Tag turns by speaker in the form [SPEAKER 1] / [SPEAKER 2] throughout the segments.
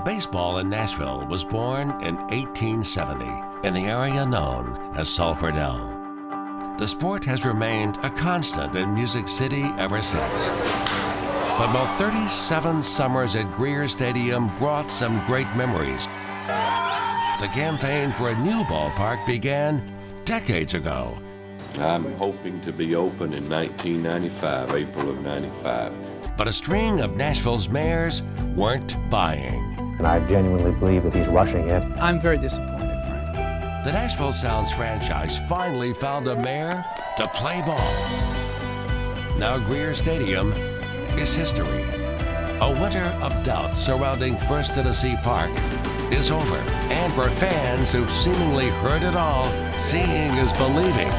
[SPEAKER 1] Baseball in Nashville was born in 1870 in the area known as Sulfur, Dell. The sport has remained a constant in Music City ever since. But both 37 summers at Greer Stadium brought some great memories. The campaign for a new ballpark began decades ago.
[SPEAKER 2] I'm hoping to be open in 1995, April of 95.
[SPEAKER 1] But a string of Nashville's mayors weren't buying.
[SPEAKER 3] And I genuinely believe that he's rushing it.
[SPEAKER 4] I'm very disappointed, frankly.
[SPEAKER 1] The Nashville Sounds franchise finally found a mayor to play ball. Now Greer Stadium is history. A winter of doubt surrounding First Tennessee Park is over. And for fans who've seemingly heard it all, seeing is believing,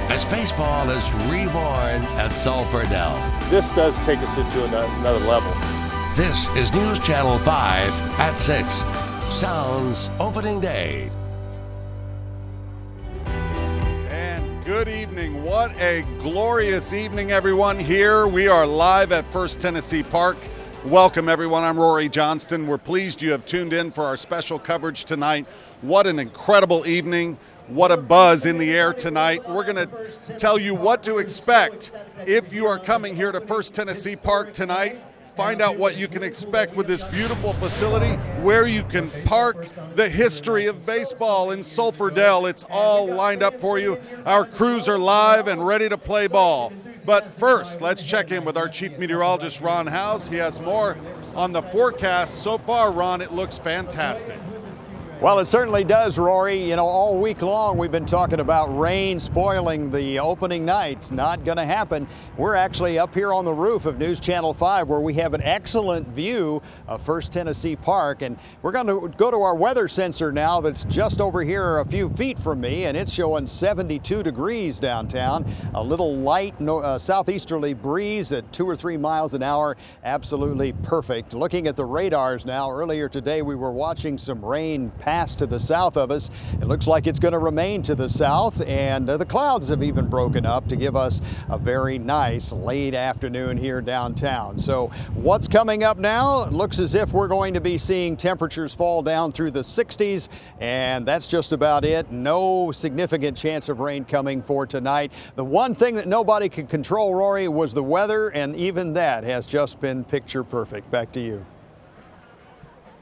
[SPEAKER 1] as baseball is reborn at Sulfur Dell.
[SPEAKER 5] This does take us into another level.
[SPEAKER 1] This is NewsChannel 5 at 6. Sounds opening day.
[SPEAKER 6] And good evening. What a glorious evening, everyone. Here we are live at First Tennessee Park. Welcome, everyone. I'm Rory Johnston. We're pleased you have tuned in for our special coverage tonight. What an incredible evening. What a buzz in the air tonight. We're going to tell you what to expect if you are coming here to First Tennessee Park tonight. Find out what you can expect with this beautiful facility, where you can park, the history of baseball in Sulfur Dell. It's all lined up for you. Our crews are live and ready to play ball. But first, let's check in with our chief meteorologist, Ron Howes. He has more on the forecast. So far, Ron, it looks fantastic.
[SPEAKER 7] Well, it certainly does, Rory. You know, all week long we've been talking about rain spoiling the opening night. Not going to happen. We're actually up here on the roof of News Channel 5 where we have an excellent view of First Tennessee Park. And we're going to go to our weather sensor now that's just over here a few feet from me, and it's showing 72 degrees downtown. A little light southeasterly breeze at 2 or 3 miles an hour. Absolutely perfect. Looking at the radars now, earlier today we were watching some rain pass to the south of us. It looks like it's going to remain to the south, and the clouds have even broken up to give us a very nice late afternoon here downtown. So what's coming up now? It looks as if we're going to be seeing temperatures fall down through the 60s, and that's just about it. No significant chance of rain coming for tonight. The one thing that nobody could control, Rory, was the weather, and even that has just been picture perfect. Back to you.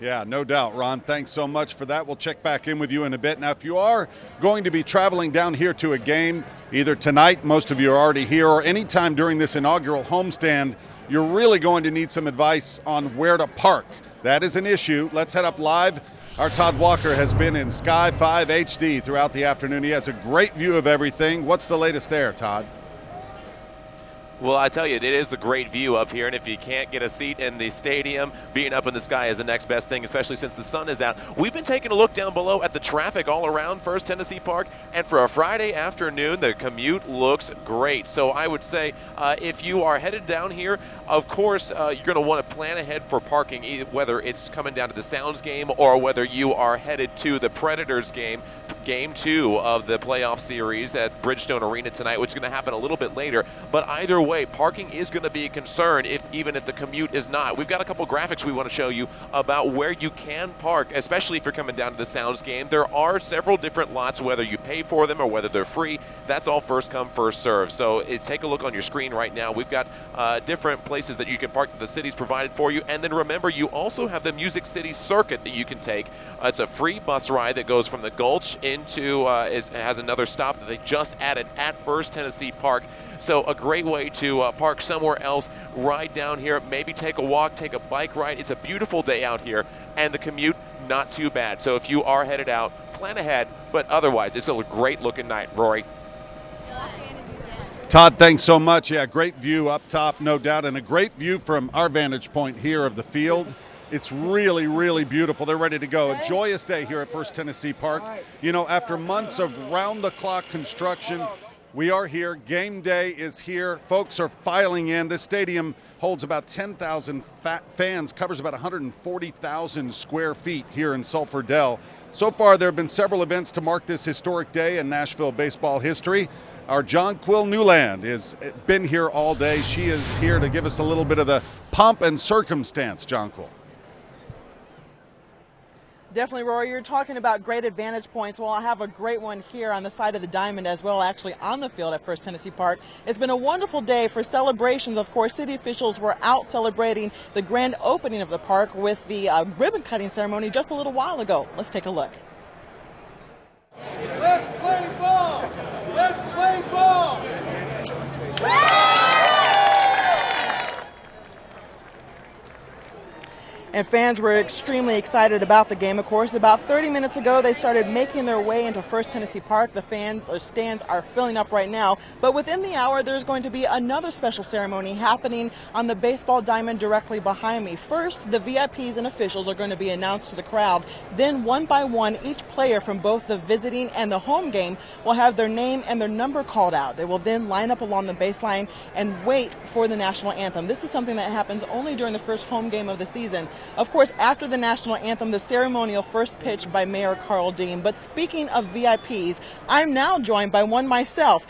[SPEAKER 6] Yeah, no doubt, Ron. Thanks so much for that. We'll check back in with you in a bit. Now, if you are going to be traveling down here to a game, either tonight, most of you are already here, or anytime during this inaugural homestand, you're really going to need some advice on where to park. That is an issue. Let's head up live. Our Todd Walker has been in Sky 5 HD throughout the afternoon. He has a great view of everything. What's the latest there, Todd?
[SPEAKER 8] Well, I tell you, it is a great view up here, and if you can't get a seat in the stadium, being up in the sky is the next best thing, especially since the sun is out. We've been taking a look down below at the traffic all around First Tennessee Park, and for a Friday afternoon, the commute looks great. So I would say if you are headed down here, of course, you're going to want to plan ahead for parking, whether it's coming down to the Sounds game or whether you are headed to the Predators game, Game 2 of the playoff series at Bridgestone Arena tonight, which is going to happen a little bit later. But either way, parking is going to be a concern, even if the commute is not. We've got a couple graphics we want to show you about where you can park, especially if you're coming down to the Sounds game. There are several different lots, whether you pay for them or whether they're free. That's all first come, first serve. So take a look on your screen right now. We've got different places that you can park that the city's provided for you. And then remember, you also have the Music City Circuit that you can take. It's a free bus ride that goes from the Gulch into, has another stop that they just added at First Tennessee Park. So a great way to park somewhere else, ride down here, maybe take a walk, take a bike ride. It's a beautiful day out here, and the commute, not too bad. So if you are headed out, plan ahead, but otherwise, it's a great looking night. Rory.
[SPEAKER 6] Todd, thanks so much. Yeah, great view up top, no doubt, and a great view from our vantage point here of the field. It's really, really beautiful. They're ready to go. A joyous day here at First Tennessee Park. You know, after months of round-the-clock construction, we are here. Game day is here. Folks are filing in. This stadium holds about 10,000 fans, covers about 140,000 square feet here in Sulfur Dell. So far, there have been several events to mark this historic day in Nashville baseball history. Our John Quill Newland has been here all day. She is here to give us a little bit of the pomp and circumstance, John Quill.
[SPEAKER 9] Definitely, Rory. You're talking about great advantage points. Well, I have a great one here on the side of the diamond as well, actually on the field at First Tennessee Park. It's been a wonderful day for celebrations. Of course, city officials were out celebrating the grand opening of the park with the ribbon cutting ceremony just a little while ago. Let's take a look.
[SPEAKER 10] Let's play ball! Let's play ball!
[SPEAKER 9] And fans were extremely excited about the game, of course. About 30 minutes ago, they started making their way into First Tennessee Park. The fans or stands are filling up right now. But within the hour, there's going to be another special ceremony happening on the baseball diamond directly behind me. First, the VIPs and officials are going to be announced to the crowd. Then, one by one, each player from both the visiting and the home game will have their name and their number called out. They will then line up along the baseline and wait for the national anthem. This is something that happens only during the first home game of the season. Of course, after the national anthem, the ceremonial first pitch by Mayor Carl Dean. But speaking of VIPs, I'm now joined by one myself.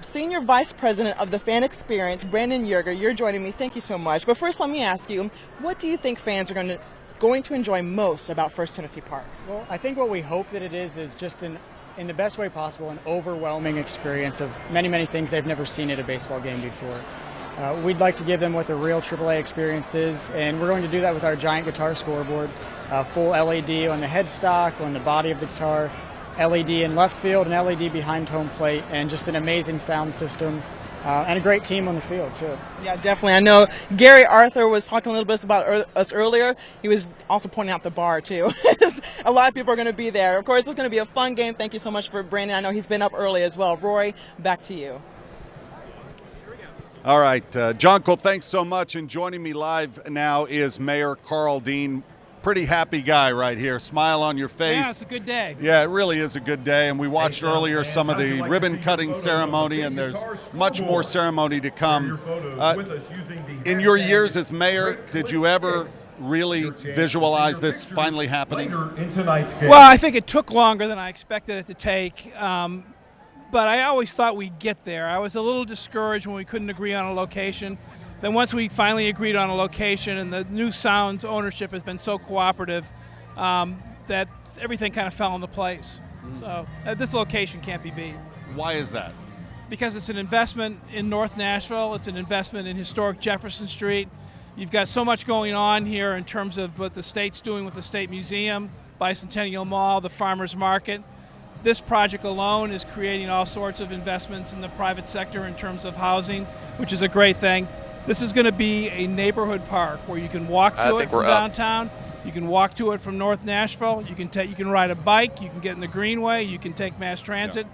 [SPEAKER 9] Senior Vice President of the Fan Experience, Brandon Yerger. You're joining me. Thank you so much. But first, let me ask you, what do you think fans are going to enjoy most about First Tennessee Park?
[SPEAKER 11] Well, I think what we hope that it is just in the best way possible, an overwhelming experience of many, many things they've never seen at a baseball game before. We'd like to give them what the real AAA experience is, and we're going to do that with our giant guitar scoreboard, full LED on the headstock, on the body of the guitar, LED in left field, and LED behind home plate, and just an amazing sound system, and a great team on the field, too.
[SPEAKER 9] Yeah, definitely. I know Gary Arthur was talking a little bit about us earlier. He was also pointing out the bar, too. A lot of people are going to be there. Of course, it's going to be a fun game. Thank you so much for Brandon. I know he's been up early as well. Rory, back to you.
[SPEAKER 6] All right, Jonkel, thanks so much. And joining me live now is Mayor Carl Dean. Pretty happy guy right here. Smile on your face.
[SPEAKER 12] Yeah, it's a good day.
[SPEAKER 6] Yeah, it really is a good day. And we watched earlier some of the ribbon-cutting ceremony, and there's much more ceremony to come. In your years as mayor, did you ever really visualize this finally happening?
[SPEAKER 12] Well, I think it took longer than I expected it to take. But I always thought we'd get there. I was a little discouraged when we couldn't agree on a location. Then once we finally agreed on a location, and the New Sounds ownership has been so cooperative that everything kind of fell into place. So this location can't be beat.
[SPEAKER 6] Why is that?
[SPEAKER 12] Because it's an investment in North Nashville. It's an investment in historic Jefferson Street. You've got so much going on here in terms of what the state's doing with the State Museum, Bicentennial Mall, the Farmers Market. This project alone is creating all sorts of investments in the private sector in terms of housing, which is a great thing. This is going to be a neighborhood park where you can walk to it from downtown. You can walk to it from North Nashville. You can ride a bike. You can get in the Greenway. You can take mass transit.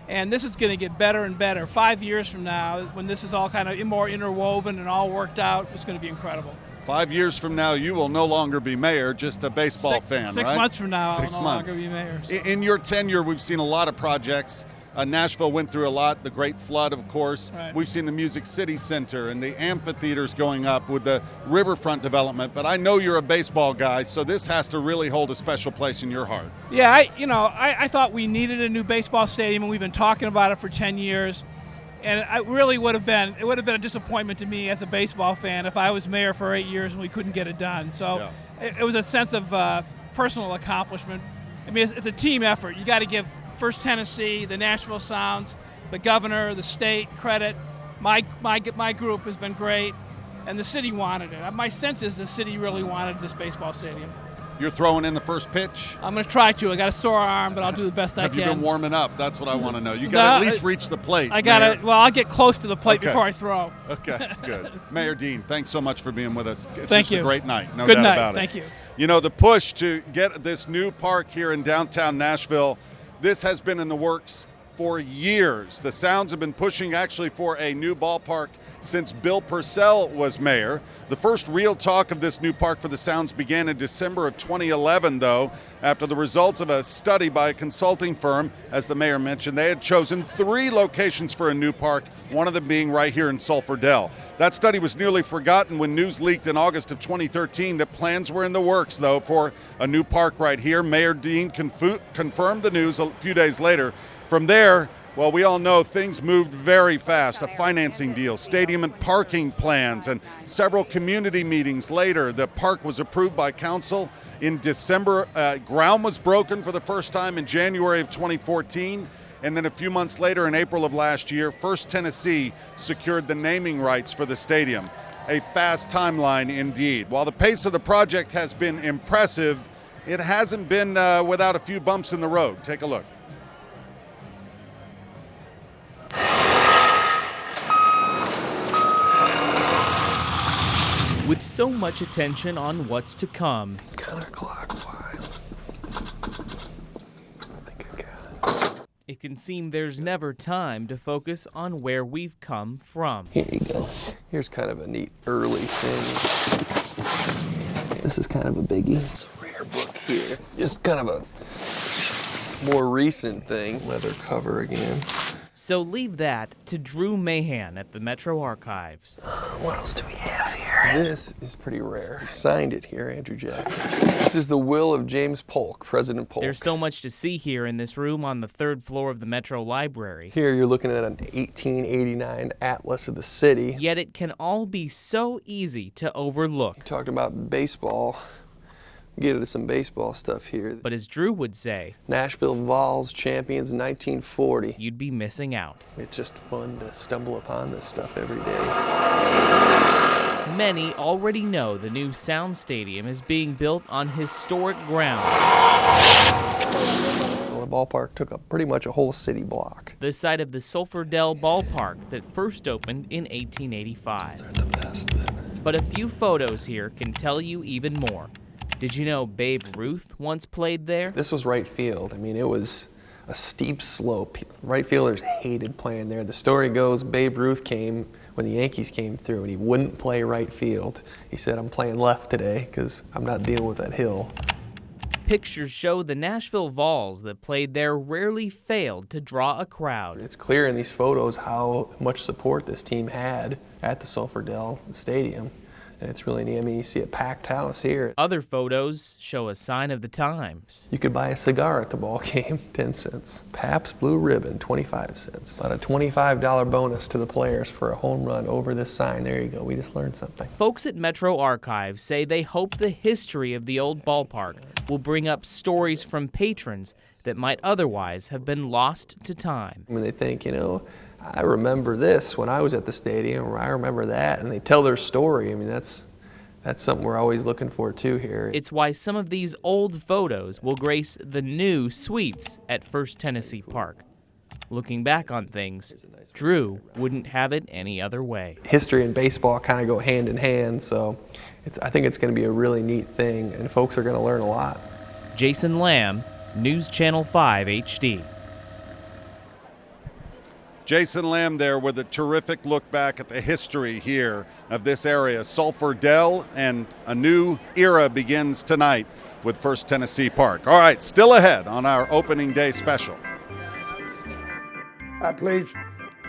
[SPEAKER 12] And this is going to get better and better. 5 years from now, when this is all kind of more interwoven and all worked out, it's going to be incredible.
[SPEAKER 6] 5 years from now, you will no longer be mayor, just a baseball fan, right?
[SPEAKER 12] 6 months from now,
[SPEAKER 6] I'll
[SPEAKER 12] no longer be mayor. So.
[SPEAKER 6] In your tenure, we've seen a lot of projects. Nashville went through a lot, the Great Flood, of course.
[SPEAKER 12] Right.
[SPEAKER 6] We've seen the Music City Center and the amphitheaters going up with the riverfront development. But I know you're a baseball guy, so this has to really hold a special place in your heart.
[SPEAKER 12] Yeah, I thought we needed a new baseball stadium, and we've been talking about it for 10 years. And it really would have been a disappointment to me as a baseball fan if I was mayor for 8 years and we couldn't get it done. So it was a sense of personal accomplishment. I mean, it's a team effort. You got to give First Tennessee, the Nashville Sounds, the governor, the state credit. My group has been great, and the city wanted it. My sense is the city really wanted this baseball stadium.
[SPEAKER 6] You're throwing in the first pitch?
[SPEAKER 12] I'm going to try to. I got a sore arm, but I'll do the best I can.
[SPEAKER 6] Have you been warming up? That's what I want to know. You got to at least reach the plate.
[SPEAKER 12] I'll get close to the plate before I throw.
[SPEAKER 6] Okay, good. Mayor Dean, thanks so much for being with us. It's
[SPEAKER 12] Thank you.
[SPEAKER 6] A great night, no
[SPEAKER 12] Good
[SPEAKER 6] doubt
[SPEAKER 12] night.
[SPEAKER 6] about it.
[SPEAKER 12] Thank you.
[SPEAKER 6] You know, the push to get this new park here in downtown Nashville, this has been in the works for years. The Sounds have been pushing actually for a new ballpark since Bill Purcell was mayor. The first real talk of this new park for the Sounds began in December of 2011, though, after the results of a study by a consulting firm. As the mayor mentioned, they had chosen 3 locations for a new park, one of them being right here in Sulfur, Dell. That study was nearly forgotten when news leaked in August of 2013 that plans were in the works, though, for a new park right here. Mayor Dean confirmed the news a few days later. From there, Well, we all know things moved very fast. A financing deal, stadium and parking plans, and several community meetings later, the park was approved by council in December. Ground was broken for the first time in January of 2014. And then a few months later, in April of last year, First Tennessee secured the naming rights for the stadium. A fast timeline indeed. While the pace of the project has been impressive, it hasn't been without a few bumps in the road. Take a look.
[SPEAKER 13] With so much attention on what's to come,
[SPEAKER 14] counterclockwise.
[SPEAKER 13] it can seem there's never time to focus on where we've come from.
[SPEAKER 14] Here you go. Here's kind of a neat early thing. This is kind of a biggie. This is a rare book here. Just kind of a more recent thing. Leather cover again.
[SPEAKER 13] So leave that to Drew Mahan at the Metro Archives.
[SPEAKER 14] What else do we have here? This is pretty rare. He signed it here, Andrew Jackson. This is the will of James Polk, President Polk.
[SPEAKER 13] There's so much to see here in this room on the 3rd floor of the Metro Library.
[SPEAKER 14] Here you're looking at an 1889 atlas of the city.
[SPEAKER 13] Yet it can all be so easy to overlook.
[SPEAKER 14] You talked about baseball. Get into some baseball stuff here.
[SPEAKER 13] But as Drew would say,
[SPEAKER 14] Nashville Vols champions 1940.
[SPEAKER 13] You'd be missing out.
[SPEAKER 14] It's just fun to stumble upon this stuff every day.
[SPEAKER 13] Many already know the new Sound Stadium is being built on historic ground.
[SPEAKER 14] Well, the ballpark took up pretty much a whole city block.
[SPEAKER 13] The site of the Sulfur Dell ballpark that first opened in 1885.
[SPEAKER 14] They're the best.
[SPEAKER 13] But a few photos here can tell you even more. Did you know Babe Ruth once played there?
[SPEAKER 14] This was right field. I mean, it was a steep slope. Right fielders hated playing there. The story goes Babe Ruth came when the Yankees came through and he wouldn't play right field. He said, I'm playing left today because I'm not dealing with that hill.
[SPEAKER 13] Pictures show the Nashville Vols that played there rarely failed to draw a crowd.
[SPEAKER 14] It's clear in these photos how much support this team had at the Sulfur Dell Stadium. And it's really neat. I mean, you see a packed house here.
[SPEAKER 13] Other photos show a sign of the times.
[SPEAKER 14] You could buy a cigar at the ball game, 10 cents. Pabst Blue Ribbon, 25 cents. About a $25 bonus to the players for a home run over this sign. There you go. We just learned something.
[SPEAKER 13] Folks at Metro Archives say they hope the history of the old ballpark will bring up stories from patrons that might otherwise have been lost to time.
[SPEAKER 14] When they think, you know, I remember this when I was at the stadium, or I remember that, and they tell their story. I mean, that's something we're always looking for too here.
[SPEAKER 13] It's why some of these old photos will grace the new suites at First Tennessee Park. Looking back on things, Drew wouldn't have it any other way.
[SPEAKER 14] History and baseball kind of go hand in hand, so I think it's going to be a really neat thing, and folks are going to learn a lot.
[SPEAKER 13] Jason Lamb, News Channel 5 HD.
[SPEAKER 6] Jason Lamb there with a terrific look back at the history here of this area. Sulfur Dell, and a new era begins tonight with First Tennessee Park. All right, still ahead on our opening day special.
[SPEAKER 10] I played.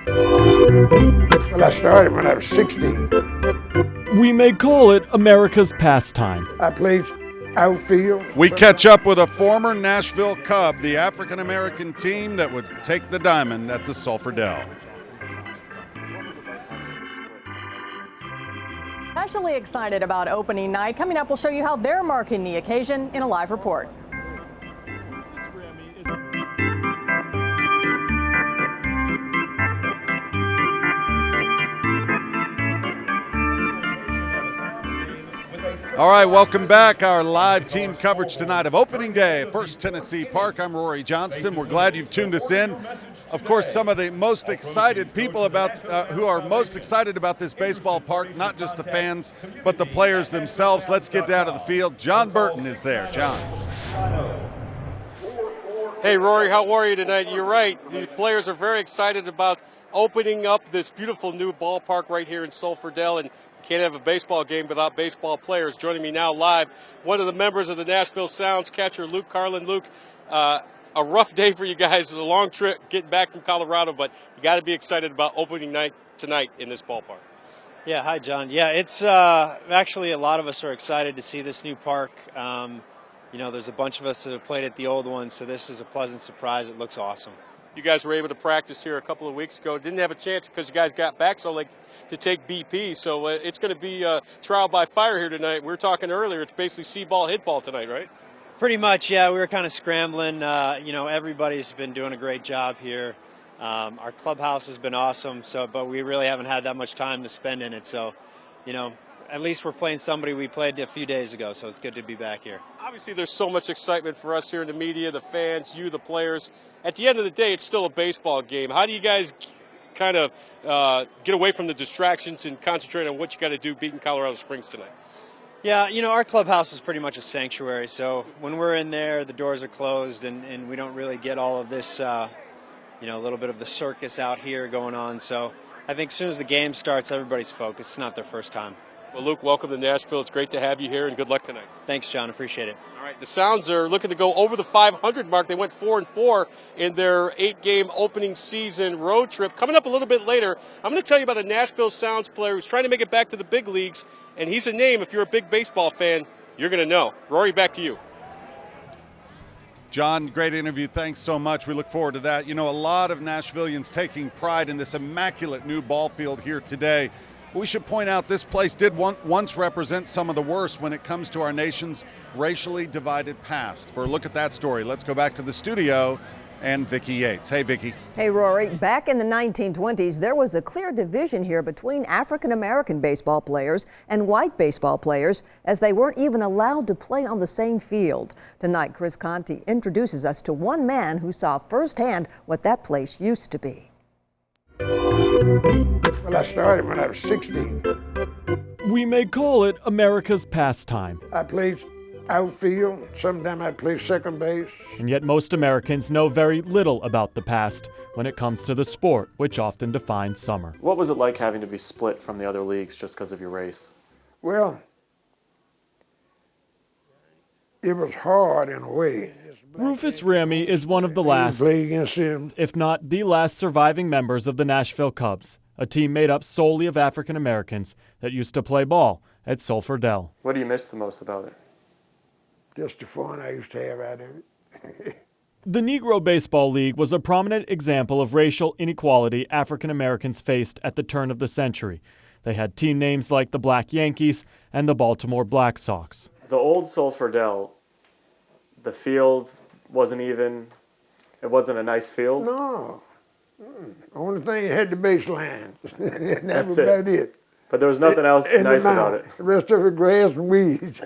[SPEAKER 10] Well, I started when I was 16.
[SPEAKER 15] We may call it America's pastime.
[SPEAKER 10] I played outfield.
[SPEAKER 6] We catch up with a former Nashville Cub, the African-American team that would take the diamond at the Sulfur Dell.
[SPEAKER 16] Especially excited about opening night. Coming up, we'll show you how they're marking the occasion in a live report.
[SPEAKER 6] All right, welcome back. Our live team coverage tonight of opening day at First Tennessee Park. I'm Rory Johnston. We're glad you've tuned us in. Of course, some of the most excited people who are most excited about this baseball park, not just the fans, but the players themselves. Let's get down to the field. John Burton is there. John.
[SPEAKER 5] Hey, Rory, how are you tonight? You're right. These players are very excited about opening up this beautiful new ballpark right here in Sulfur Dell, and can't have a baseball game without baseball players. Joining me now live, one of the members of the Nashville Sounds, catcher Luke Carlin. Luke, a rough day for you guys, a long trip getting back from Colorado, but you got to be excited about opening night tonight in this ballpark.
[SPEAKER 17] Yeah, hi, John. Yeah, it's actually a lot of us are excited to see this new park. You know, there's a bunch of us that have played at the old one, so this is a pleasant surprise. It looks awesome.
[SPEAKER 5] You guys were able to practice here a couple of weeks ago. Didn't have a chance because you guys got back so late to take BP. So it's going to be trial by fire here tonight. We were talking earlier. It's basically see ball, hit ball tonight, right?
[SPEAKER 17] Pretty much, yeah. We were kind of scrambling. Everybody's been doing a great job here. Our clubhouse has been awesome. But we really haven't had that much time to spend in it. So, at least we're playing somebody we played a few days ago, so it's good to be back here.
[SPEAKER 5] Obviously, there's so much excitement for us here in the media, the fans, you, the players. At the end of the day, it's still a baseball game. How do you guys kind of get away from the distractions and concentrate on what you got to do beating Colorado Springs tonight?
[SPEAKER 17] Yeah, our clubhouse is pretty much a sanctuary, so when we're in there, the doors are closed, and we don't really get all of this, a little bit of the circus out here going on. So I think as soon as the game starts, everybody's focused. It's not their first time.
[SPEAKER 5] Well, Luke, welcome to Nashville. It's great to have you here, and good luck tonight.
[SPEAKER 17] Thanks, John. Appreciate it.
[SPEAKER 5] All right, the Sounds are looking to go over the 500 mark. They went 4-4 in their 8-game opening season road trip. Coming up a little bit later, I'm going to tell you about a Nashville Sounds player who's trying to make it back to the big leagues, and he's a name, if you're a big baseball fan, you're going to know. Rory, back to you.
[SPEAKER 6] John, great interview. Thanks so much. We look forward to that. A lot of Nashvillians taking pride in this immaculate new ball field here today. We should point out this place did once represent some of the worst when it comes to our nation's racially divided past. For a look at that story, let's go back to the studio and Vicki Yates. Hey, Vicki.
[SPEAKER 18] Hey, Rory. Back in the 1920s, there was a clear division here between African-American baseball players and white baseball players, as they weren't even allowed to play on the same field. Tonight, Chris Conti introduces us to one man who saw firsthand what that place used to be.
[SPEAKER 19] Well, I started when I was 16.
[SPEAKER 15] We may call it America's pastime.
[SPEAKER 19] I played outfield, sometimes I played second base.
[SPEAKER 15] And yet most Americans know very little about the past when it comes to the sport, which often defines summer.
[SPEAKER 20] What was it like having to be split from the other leagues just because of your race?
[SPEAKER 19] Well, it was hard in a way.
[SPEAKER 15] Rufus Ramy is one of the last, if not the last surviving members of the Nashville Cubs, a team made up solely of African Americans that used to play ball at Sulfur Dell.
[SPEAKER 20] What do you miss the most about it?
[SPEAKER 19] Just the fun I used to have out of it.
[SPEAKER 15] The Negro Baseball League was a prominent example of racial inequality African Americans faced at the turn of the century. They had team names like the Black Yankees and the Baltimore Black Sox.
[SPEAKER 20] The old Sulfur Dell, the field wasn't even, it wasn't a nice field?
[SPEAKER 19] No. Only thing you had the baseline. That was
[SPEAKER 20] it.
[SPEAKER 19] about it.
[SPEAKER 20] But there was nothing else nice about it.
[SPEAKER 19] The rest of it grass and weeds.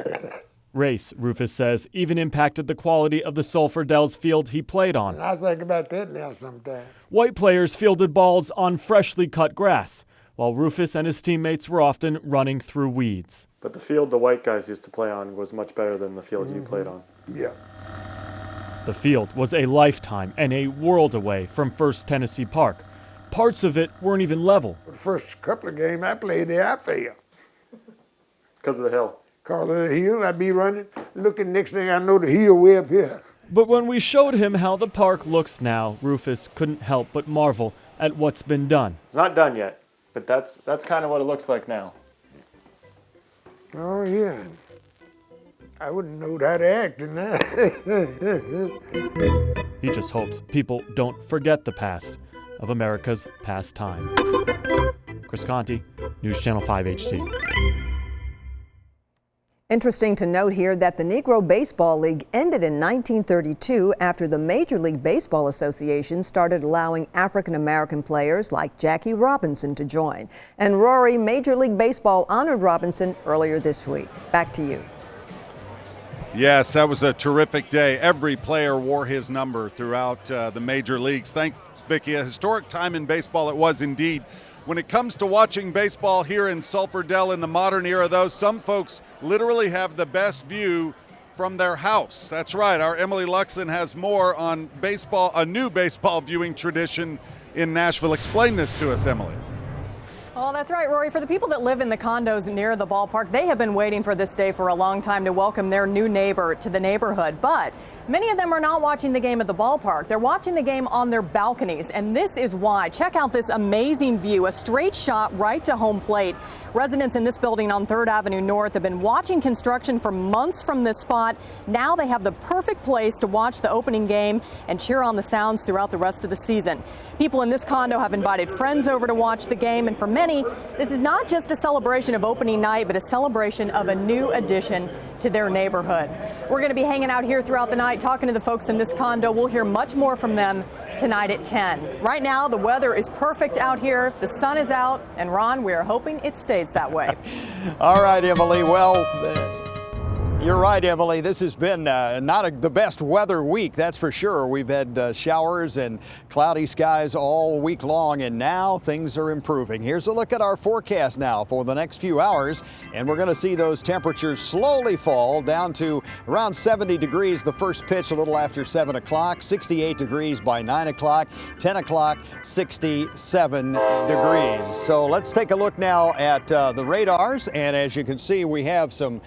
[SPEAKER 15] Race, Rufus says, even impacted the quality of the Sulfur Dell's field he played on.
[SPEAKER 19] I think about that now sometimes.
[SPEAKER 15] White players fielded balls on freshly cut grass, while Rufus and his teammates were often running through weeds.
[SPEAKER 20] But the field the white guys used to play on was much better than the field you played on.
[SPEAKER 19] Yeah.
[SPEAKER 15] The field was a lifetime and a world away from First Tennessee Park. Parts of it weren't even level.
[SPEAKER 19] The first couple of games I played there, I failed.
[SPEAKER 20] Because of the hill?
[SPEAKER 19] Because of the hill, I'd be running, looking, next thing I know, the hill way up here.
[SPEAKER 15] But when we showed him how the park looks now, Rufus couldn't help but marvel at what's been done.
[SPEAKER 20] It's not done yet, but that's kind of what it looks like now.
[SPEAKER 19] Oh, yeah. I wouldn't know how to act in that.
[SPEAKER 15] He just hopes people don't forget the past of America's pastime. Chris Conti, News Channel 5 HD.
[SPEAKER 18] Interesting to note here that the Negro Baseball League ended in 1932 after the Major League Baseball Association started allowing African American players like Jackie Robinson to join. And Rory, Major League Baseball honored Robinson earlier this week. Back to you.
[SPEAKER 6] Yes, that was a terrific day. Every player wore his number throughout the major leagues. Thanks, Vicki. A historic time in baseball it was indeed. When it comes to watching baseball here in Sulfur Dell in the modern era, though, some folks literally have the best view from their house. That's right. Our Emily Luxon has more on baseball, a new baseball viewing tradition in Nashville. Explain this to us, Emily.
[SPEAKER 16] Well, that's right, Rory. For the people that live in the condos near the ballpark, they have been waiting for this day for a long time to welcome their new neighbor to the neighborhood. But many of them are not watching the game at the ballpark. They're watching the game on their balconies, and this is why. Check out this amazing view, a straight shot right to home plate. Residents in this building on 3rd Avenue North have been watching construction for months from this spot. Now they have the perfect place to watch the opening game and cheer on the Sounds throughout the rest of the season. People in this condo have invited friends over to watch the game, and for many, this is not just a celebration of opening night, but a celebration of a new addition to their neighborhood. We're going to be hanging out here throughout the night, talking to the folks in this condo. We'll hear much more from them tonight at 10. Right now, the weather is perfect out here. The sun is out, and Ron, we're hoping it stays that way.
[SPEAKER 7] All right, Emily. Well, you're right, Emily. This has been not the best weather week, that's for sure. We've had showers and cloudy skies all week long, and now things are improving. Here's a look at our forecast now for the next few hours, and we're going to see those temperatures slowly fall down to around 70 degrees the first pitch a little after 7 o'clock, 68 degrees by 9 o'clock, 10 o'clock, 67 degrees. So let's take a look now at the radars, and as you can see, we have some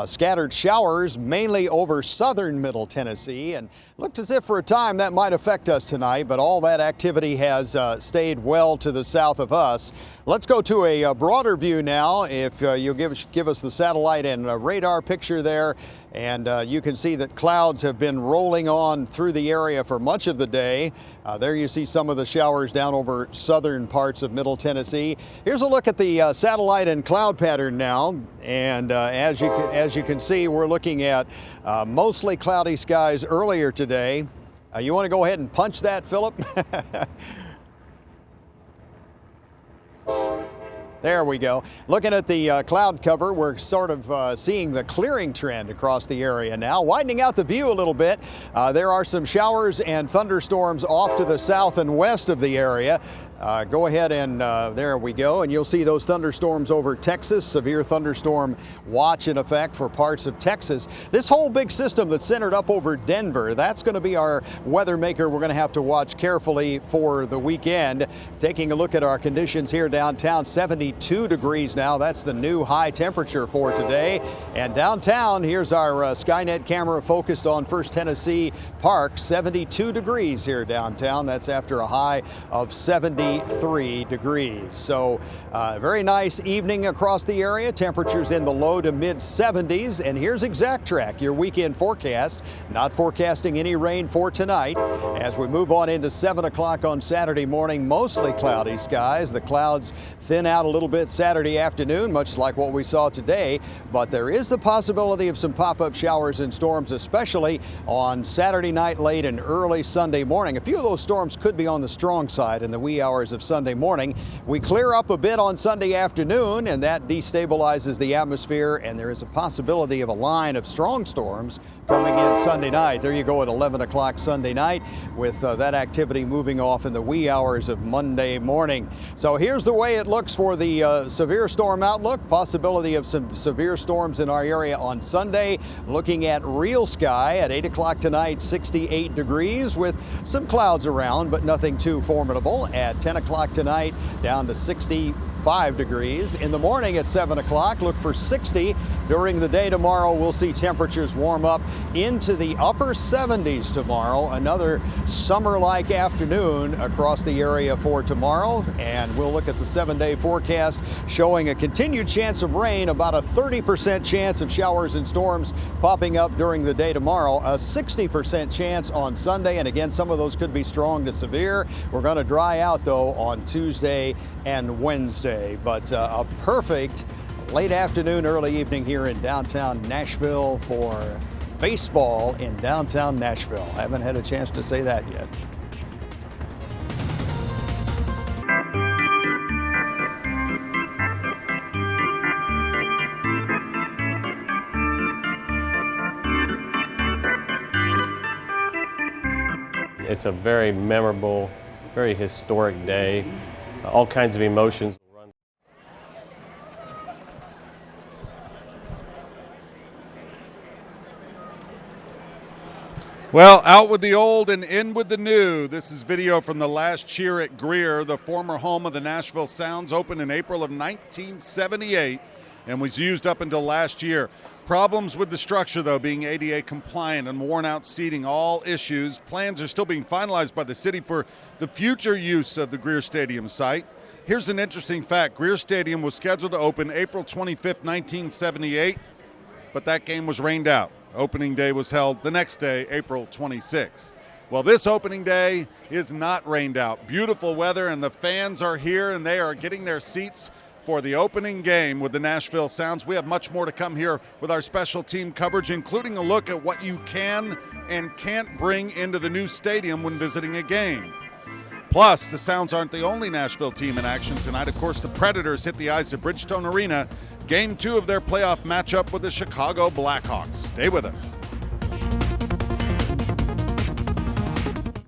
[SPEAKER 7] scattered showers mainly over southern Middle Tennessee, and looked as if for a time that might affect us tonight, but all that activity has stayed well to the south of us. Let's go to a broader view now. If you'll give us the satellite and radar picture there, and you can see that clouds have been rolling on through the area for much of the day. There you see some of the showers down over southern parts of Middle Tennessee. Here's a look at the satellite and cloud pattern now, and as you can see, we're looking at mostly cloudy skies earlier today. You want to go ahead and punch that, Philip? There we go. Looking at the cloud cover, we're sort of seeing the clearing trend across the area now, widening out the view a little bit. There are some showers and thunderstorms off to the south and west of the area. Go ahead and there we go, and you'll see those thunderstorms over Texas. Severe thunderstorm watch in effect for parts of Texas. This whole big system that's centered up over Denver, that's going to be our weather maker we're going to have to watch carefully for the weekend. Taking a look at our conditions here downtown, 72 degrees now. That's the new high temperature for today. And downtown, here's our Skynet camera focused on First Tennessee Park. 72 degrees here downtown. That's after a high of 73 degrees. So very nice evening across the area. Temperatures in the low to mid 70s. And here's Exact Track, your weekend forecast. Not forecasting any rain for tonight. As we move on into 7 o'clock on Saturday morning, mostly cloudy skies. The clouds thin out a little bit Saturday afternoon, much like what we saw today, but there is the possibility of some pop-up showers and storms, especially on Saturday night late and early Sunday morning. A few of those storms could be on the strong side in the wee hours of Sunday morning. We clear up a bit on Sunday afternoon, and that destabilizes the atmosphere, and there is a possibility of a line of strong storms coming in Sunday night. There you go at 11 o'clock Sunday night, with that activity moving off in the wee hours of Monday morning. So here's the way it looks for the severe storm outlook. Possibility of some severe storms in our area on Sunday. Looking at real sky at 8 o'clock tonight, 68 degrees with some clouds around, but nothing too formidable. At 10 o'clock tonight, down to 65 degrees. In the morning at 7 o'clock, look for 60. During the day tomorrow, we'll see temperatures warm up into the upper 70s tomorrow. Another summer-like afternoon across the area for tomorrow. And we'll look at the 7-day forecast showing a continued chance of rain, about a 30% chance of showers and storms popping up during the day tomorrow, a 60% chance on Sunday. And again, some of those could be strong to severe. We're going to dry out, though, on Tuesday and Wednesday. But a perfect late afternoon, early evening here in downtown Nashville for baseball in downtown Nashville. Haven't had a chance to say that yet.
[SPEAKER 21] It's a very memorable, very historic day. All kinds of emotions.
[SPEAKER 6] Well, out with the old and in with the new. This is video from the last cheer at Greer, the former home of the Nashville Sounds, opened in April of 1978 and was used up until last year. Problems with the structure, though, being ADA compliant and worn out seating, all issues. Plans are still being finalized by the city for the future use of the Greer Stadium site. Here's an interesting fact. Greer Stadium was scheduled to open April 25th, 1978, but that game was rained out. Opening day was held the next day, April 26th. Well, this opening day is not rained out. Beautiful weather, and the fans are here, and they are getting their seats for the opening game with the Nashville Sounds. We have much more to come here with our special team coverage, including a look at what you can and can't bring into the new stadium when visiting a game. Plus, the Sounds aren't the only Nashville team in action tonight. Of course, the Predators hit the ice at Bridgestone Arena, Game 2 of their playoff matchup with the Chicago Blackhawks. Stay with us.